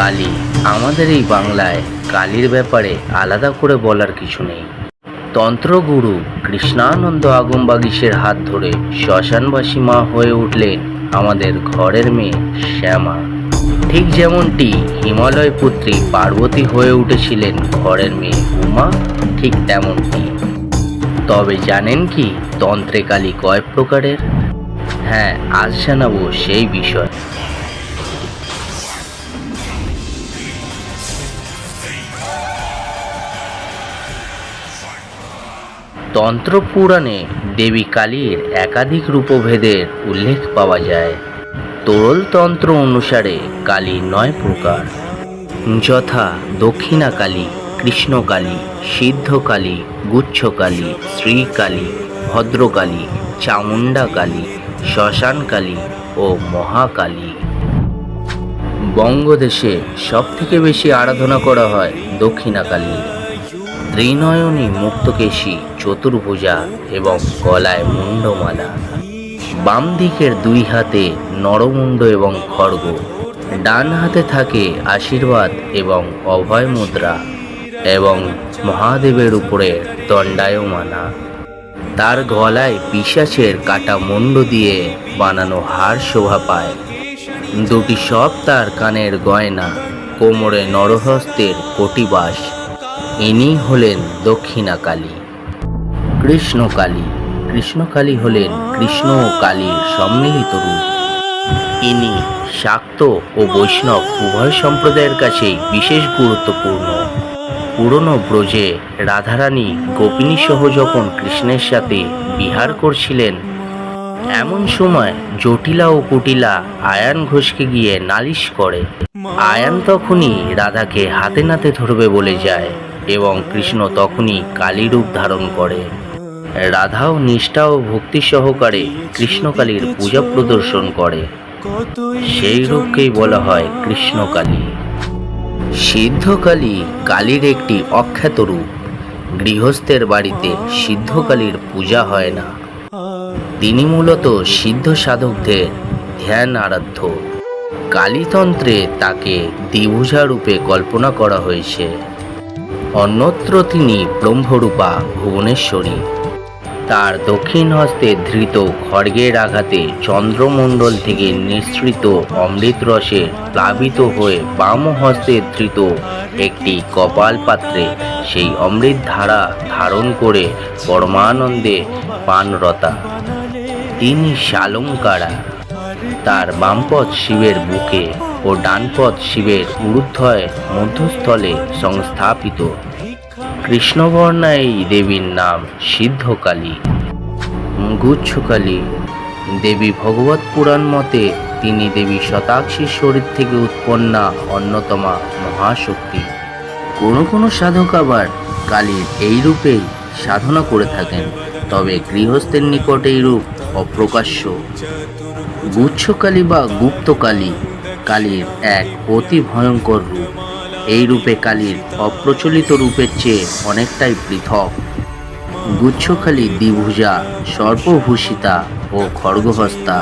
কালী, আমাদের এই বাংলায় কালীর ব্যাপারে আলাদা করে বলার কিছু নেই। তন্ত্রগুরু কৃষ্ণানন্দ আগমবাগীশের হাত ধরে শ্মশানবাসী মা হয়ে উঠলেন আমাদের ঘরের মেয়ে শ্যামা। ঠিক যেমনটি হিমালয় পুত্রী পার্বতী হয়ে উঠেছিলেন ঘরের মেয়ে উমা, ঠিক তেমনটি। তবে জানেন কি তন্ত্রে কালী কয় প্রকারের? হ্যাঁ, আজ জানাবো সেই বিষয়। তন্ত্র পুরাণে দেবী কালীর একাধিক রূপভেদের উল্লেখ পাওয়া যায়। তোরল তন্ত্র অনুসারে কালী 9 প্রকার, যথা দক্ষিণা কালী, কৃষ্ণকালী, সিদ্ধকালী, গুচ্ছকালী, শ্রীকালী, ভদ্রকালী, চামুণ্ডা কালী, শ্মশানকালী ও মহাকালী। বঙ্গদেশে সবথেকে বেশি আরাধনা করা হয় দক্ষিণা কালী। ত্রিনয়নী, মুক্তকেশী, চতুর্ভুজা এবং গলায় মুন্ডমালা। বাম দিকের 2 হাতে নরমুণ্ড এবং খড়গ, ডান হাতে থাকে আশীর্বাদ এবং অভয় মুদ্রা এবং মহাদেবের উপরে দণ্ডায়মানা। তার গলায় পিশাচের কাটা মুন্ড দিয়ে বানানো হার শোভা পায়। 2টি সব তার কানের গয়না, কোমরে নরহস্তের কটিবাস। ইনি হলেন দক্ষিণা কালী। কৃষ্ণকালী, কৃষ্ণকালী হলেন কৃষ্ণ ও কালীর সম্মিলিত রূপ। ইনি শাক্ত ও বৈষ্ণব উভয় সম্প্রদায়ের কাছেই বিশেষ গুরুত্বপূর্ণ। পুরনো ব্রজে রাধারানী গোপিনী সহ যখন কৃষ্ণের সাথে বিহার করছিলেন, এমন সময় জটিলা ও কুটিলা আয়ান ঘোষকে গিয়ে নালিশ করে। আয়ান তখনই রাধাকে হাতে নাতে ধরবে বলে যায় এবং কৃষ্ণ তখনই কালী রূপ ধারণ করে। রাধাও নিষ্ঠা ও ভক্তি সহকারে কৃষ্ণকালীর পূজা প্রদর্শন করে। সেই রূপকেই বলা হয় কৃষ্ণকালী। সিদ্ধকালী কালীর একটি অখ্যাত রূপ। গৃহস্থের বাড়িতে সিদ্ধকালীর পূজা হয় না। তিনি মূলত সিদ্ধ সাধকদের ধ্যান আরাধ্য। কালীতন্ত্রে তাকে দ্বিভুজা রূপে কল্পনা করা হয়েছে। অন্যত্র তিনি ব্রহ্মরূপা ভুবনেশ্বরী। তার দক্ষিণ হস্তে ধৃত খড়গের আঘাতে চন্দ্রমণ্ডল থেকে নিঃসৃত অমৃত রসে প্লাবিত হয়ে বাম হস্তে ধৃত একটি কপাল পাত্রে সেই অমৃত ধারা ধারণ করে পরমানন্দে পানরতা। তিনি শালঙ্কারা। তার বামপদ শিবের বুকে ও ডানপদ শিবের ঊর্ধ্বয় মধ্যস্থলে সংস্থাপিত। কৃষ্ণবর্ণা এই দেবীর নাম সিদ্ধকালী। গুচ্ছকালী দেবী ভগবত পুরাণ মতে তিনি দেবী শতাক্ষীর শরীর থেকে উৎপন্না অন্যতমা মহাশক্তি। কোনো কোনো সাধক আবার কালীর এই রূপেই সাধনা করে থাকেন, তবে গৃহস্থের নিকট এই রূপ অপ্রকাশ্য। গুচ্ছকালী বা গুপ্তকালী কালীর এক অতি ভয়ঙ্কর রূপ। এই রূপে কালীর অপ্রচলিত রূপের চেয়ে অনেকটাই পৃথক। গুচ্ছকালী দ্বিভুজা, সর্পভূষিতা ও খড়গহস্তা।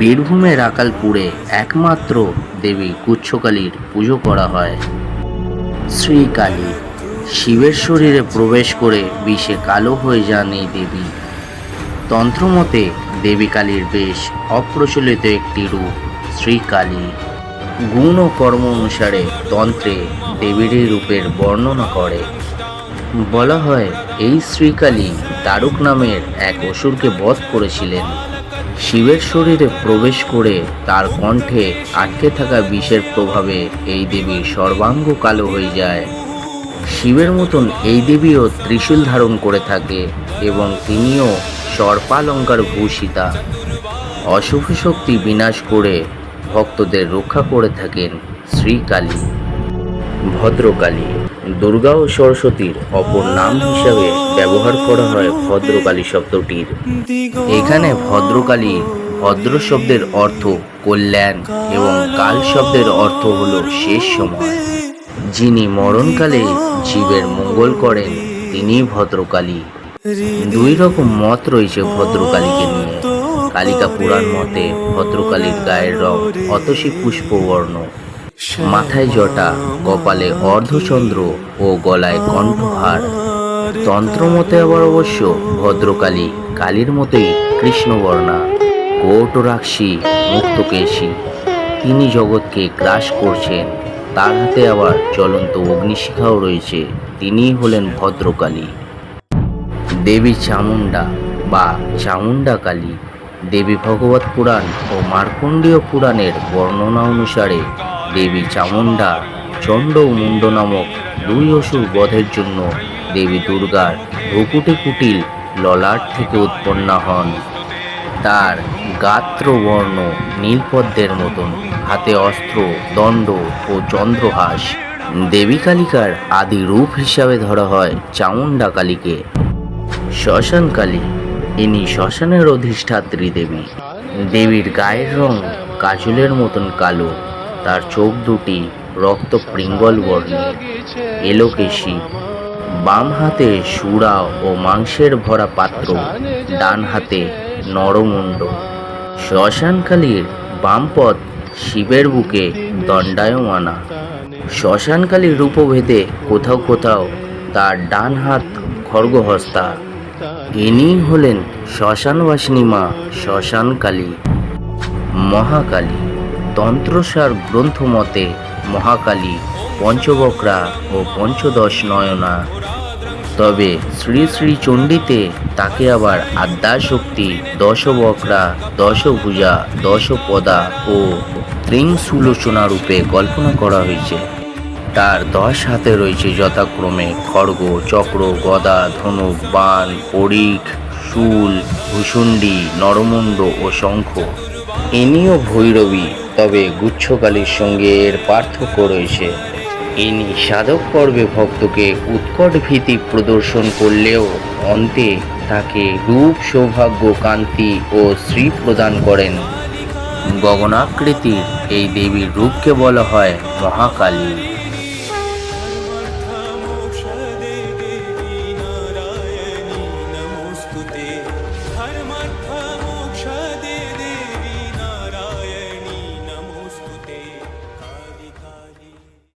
বীরভূমের আকালপুরে একমাত্র দেবী গুচ্ছকালীর পুজো করা হয়। শ্রীকালী শিবের শরীরে প্রবেশ করে বিষে কালো হয়ে যান এই দেবী। তন্ত্রমতে দেবী কালীর বেশ অপ্রচলিত একটি রূপ শ্রীকালী। গুণ ও কর্ম অনুসারে তন্ত্রে দেবীর এই রূপের বর্ণনা করে। বলা হয় এই শ্রীকালী দারুক নামের এক অসুরকে বধ করেছিলেন। শিবের শরীরে প্রবেশ করে তার কণ্ঠে আটকে থাকা বিষের প্রভাবে এই দেবীর সর্বাঙ্গ কালো হয়ে যায়। শিবের মতন এই দেবীও ত্রিশূল ধারণ করে থাকে এবং তিনিও সর্পালঙ্কার ভূষিতা। অশুভ শক্তি বিনাশ করে ভক্তদের রক্ষা করে থাকেন শ্রীকালী। ভদ্রকালী দুর্গা ও সরস্বতীর অপর নাম হিসাবে ব্যবহার করা হয় ভদ্রকালী শব্দটির। এখানে ভদ্রকালী ভদ্র শব্দের অর্থ কল্যাণ এবং কাল শব্দের অর্থ হল শেষ সময়। যিনি মরণকালে জীবের মঙ্গল করেন তিনি ভদ্রকালী। 2 রকম মত রয়েছে ভদ্রকালীকে নিয়ে। কালিকা পুরাণ মতে ভদ্রকালীর গায়ের রং অতসী পুষ্পবর্ণ মাথায় জটা, কপালে অর্ধচন্দ্র ও গলায় কণ্ঠহার। তন্ত্রমতে আবার অবশ্য ভদ্রকালী কালীর মতোই কৃষ্ণবর্ণা, কৌটরাক্ষী, মুক্তকেশী। তিনি জগৎকে গ্রাস করছেন। তার হাতে আবার জ্বলন্ত অগ্নিশিখাও রয়েছে। তিনিই হলেন ভদ্রকালী। দেবী চামুণ্ডা বা চামুণ্ডা কালী। দেবী ভগবত পুরাণ ও মার্কণ্ডেয় পুরাণের বর্ণনা অনুসারে দেবী চামুণ্ডা চণ্ড ও মুণ্ড নামক দুই অসুর বধের জন্য দেবী দুর্গার ভ্রুকুটি কুটিল ললাট থেকে উৎপন্না হন। তার গাত্রবর্ণ নীলপদ্মের মতন, হাতে অস্ত্র, দণ্ড ও চন্দ্রহাস। দেবী কালিকার আদি রূপ হিসাবে ধরা হয় চামুণ্ডা কালীকে। শ্মশান কালী, ইনি শ্মশানের অধিষ্ঠাত্রী দেবী। দেবীর গায়ের রং কাজলের মতন কালো। তার চোখ দুটি রক্ত পিঙ্গল বর্ণের, এলোকেশী। বাম হাতে সুরা ও মাংসের ভরা পাত্র, ডান হাতে নরমুণ্ড। শ্মশানকালীর বাম পদ শিবের বুকে দণ্ডায়মানা। শ্মশানকালীর রূপভেদে কোথাও কোথাও তার ডান হাত খড়গহস্তা। ইনি হলেন শ্মশানবাসিনী মা শ্মশানকালী। মহাকালী, তন্ত্রসার গ্রন্থ মতে মহাকালী পঞ্চবক্রা ও পঞ্চদশ নয়না। তবে শ্রী শ্রী চণ্ডীতে তাকে আবার আদ্যাশক্তি, দশবক্রা, দশভুজা, দশপদা ও ত্রিংশুলোচনা রূপে কল্পনা করা হয়েছে। তার 10 হাতে রয়েছে যথাক্রমে খড়গ, চক্র, গদা, ধনুক, বাণ, পরিখ, শূল, ভূষুণ্ডি, নরমুণ্ড ও শঙ্খ। ইনিও ভৈরবী, তবে গুচ্ছকালীর সঙ্গে এর পার্থক্য রয়েছে। ইনি সাধক পর্বে ভক্তকে উৎকট ভীতি প্রদর্শন করলেও অন্তে তাকে রূপ, সৌভাগ্য, কান্তি ও শ্রী প্রদান করেন। গগনাকৃতির এই দেবীর রূপকে বলা হয় মহাকালী।